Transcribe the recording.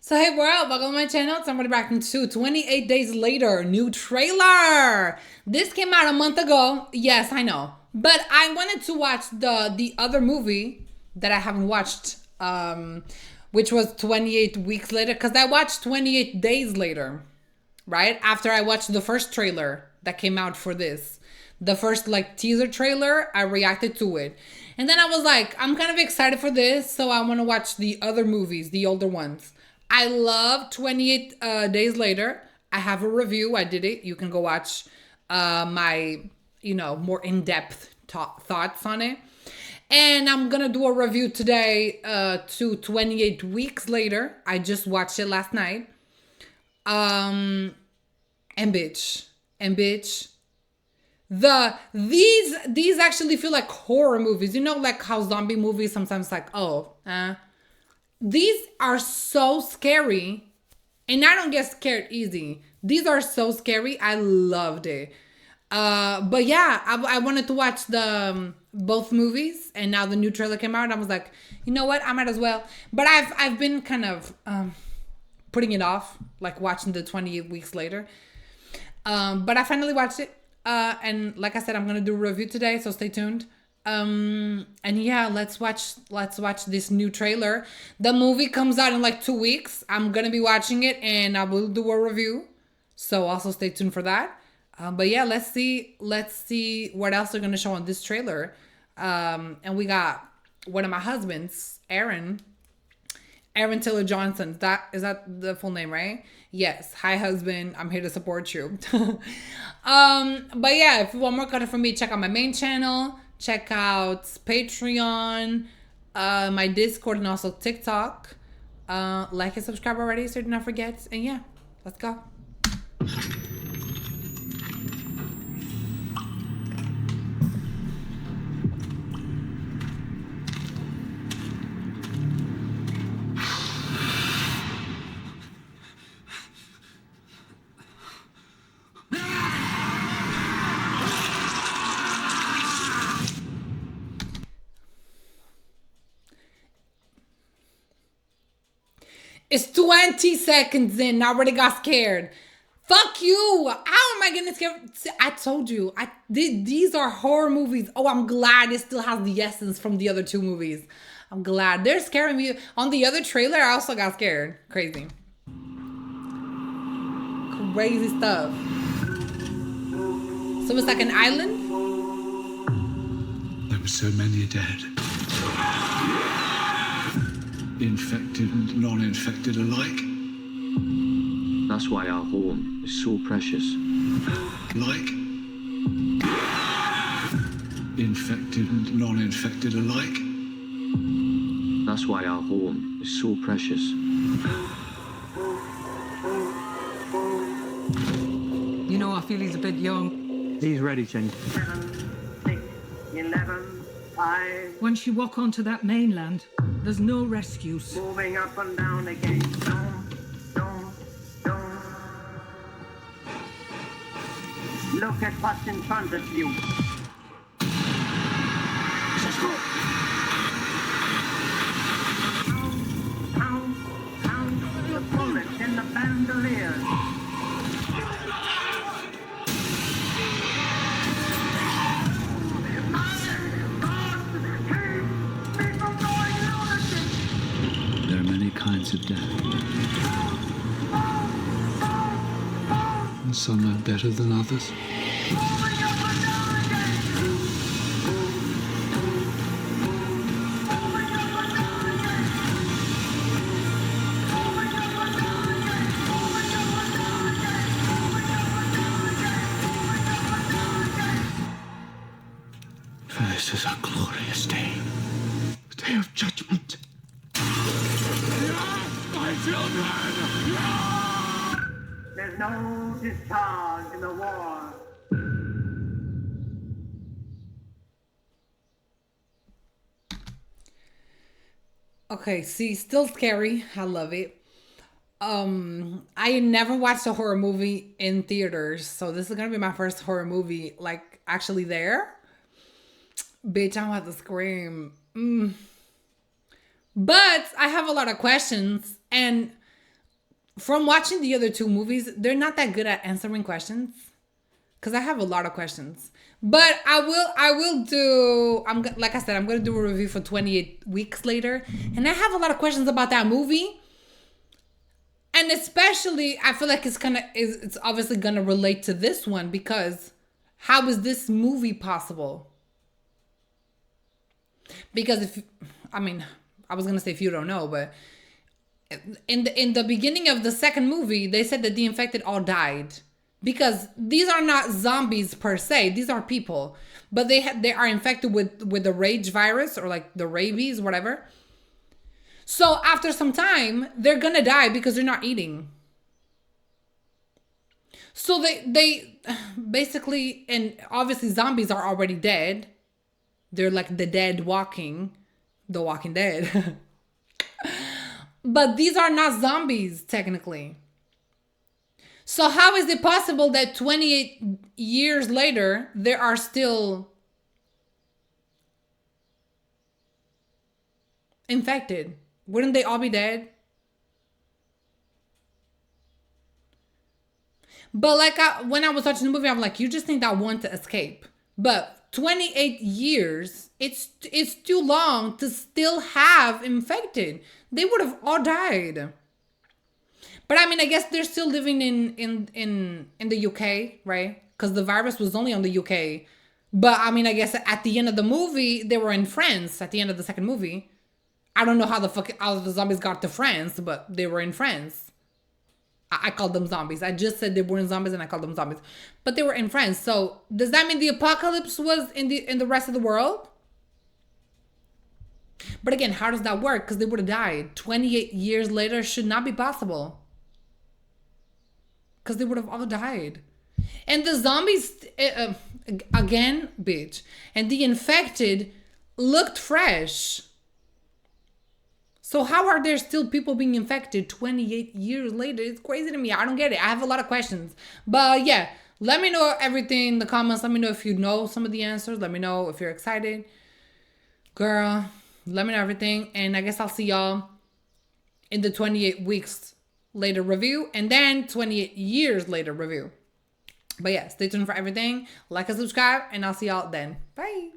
So hey world, welcome to my channel. So I'm reacting to 28 Days Later, new trailer. This came out a month ago. Yes, I know. But I wanted to watch the other movie that I haven't watched, which was 28 weeks later, because I watched 28 Days Later, right? After I watched the first trailer that came out for this. The first like teaser trailer, I reacted to it. And then I was like, I'm kind of excited for this, so I want to watch the other movies, the older ones. I love 28 Days Later. I have a review. I did it. You can go watch my, more in-depth thoughts on it. And I'm going to do a review today to 28 Weeks Later. I just watched it last night. And bitch. These actually feel like horror movies. You know, like how zombie movies sometimes like, these are so scary, and I don't get scared easy. These are so scary. I loved it. But yeah, I wanted to watch the both movies, and now the new trailer came out. And I was like, you know what? I might as well. But I've been kind of putting it off, like watching the 28 Weeks Later. But I finally watched it. And like I said, I'm gonna do a review today, so stay tuned. And yeah, let's watch this new trailer. The movie comes out in like 2 weeks. I'm gonna be watching it and I will do a review, so also stay tuned for that. But yeah, let's see what else they're gonna show on this trailer. And we got one of my husbands, Aaron Taylor Johnson. Is that the full name, right? Yes. Hi, husband. I'm here to support you. But yeah, if you want more content from me, check out my main channel. Check out Patreon, my Discord, and also TikTok. Like and subscribe already so do not forget. And yeah, let's go. It's 20 seconds in. I already got scared. Fuck you. How am I getting scared? I told you. These are horror movies. Oh, I'm glad it still has the essence from the other two movies. I'm glad. They're scaring me. On the other trailer, I also got scared. Crazy. Crazy stuff. So it's like an island? There were so many dead. Infected and non-infected alike. That's why our home is so precious. Like. Infected and non-infected alike. That's why our home is so precious. You know, I feel he's a bit young. He's ready, Jenny. 7, 6, 11, 5. Once you walk onto that mainland, there's no rescues. Moving up and down again. Don't. Look at what's in front of you. Count the bullets in the bandoliers. There are many kinds of death. And some are better than others. For this is a glorious day. The day of judgment. My children! There's no discharge in the war. Okay, see, still scary. I love it. I never watched a horror movie in theaters, so this is gonna be my first horror movie, like, actually there. Bitch, I'm about to scream. But I have a lot of questions, and from watching the other two movies, they're not that good at answering questions. Because I have a lot of questions. But I will do, like I said, I'm going to do a review for 28 weeks later. And I have a lot of questions about that movie. And especially, I feel like it's obviously going to relate to this one, because how is this movie possible? Because I was going to say if you don't know, but in the beginning of the second movie, they said that the infected all died. Because these are not zombies per se, these are people, but they are infected with the rage virus, or like the rabies, whatever. So after some time, they're gonna die because they're not eating. So they basically, and obviously zombies are already dead. They're like the dead walking, the Walking Dead. But these are not zombies technically. So how is it possible that 28 years later, there are still infected? Wouldn't they all be dead? But like when I was watching the movie, I'm like, you just need that one to escape. But 28 years, it's too long to still have infected. They would have all died. But I mean, I guess they're still living in the UK, right? Because the virus was only on the UK. But I mean, I guess at the end of the movie, they were in France. At the end of the second movie, I don't know how the zombies got to France, but they were in France. I called them zombies. I just said they weren't zombies, and I called them zombies. But they were in France. So does that mean the apocalypse was in the rest of the world? But again, how does that work? Because they would have died 28 years later. Should not be possible. Because they would have all died. And the zombies, again, bitch. And the infected looked fresh. So how are there still people being infected 28 years later? It's crazy to me. I don't get it. I have a lot of questions. But yeah, let me know everything in the comments. Let me know if you know some of the answers. Let me know if you're excited. Girl, let me know everything. And I guess I'll see y'all in the 28 weeks later review, and then 28 years later review. But yeah, stay tuned for everything. Like and subscribe, and I'll see y'all then. Bye.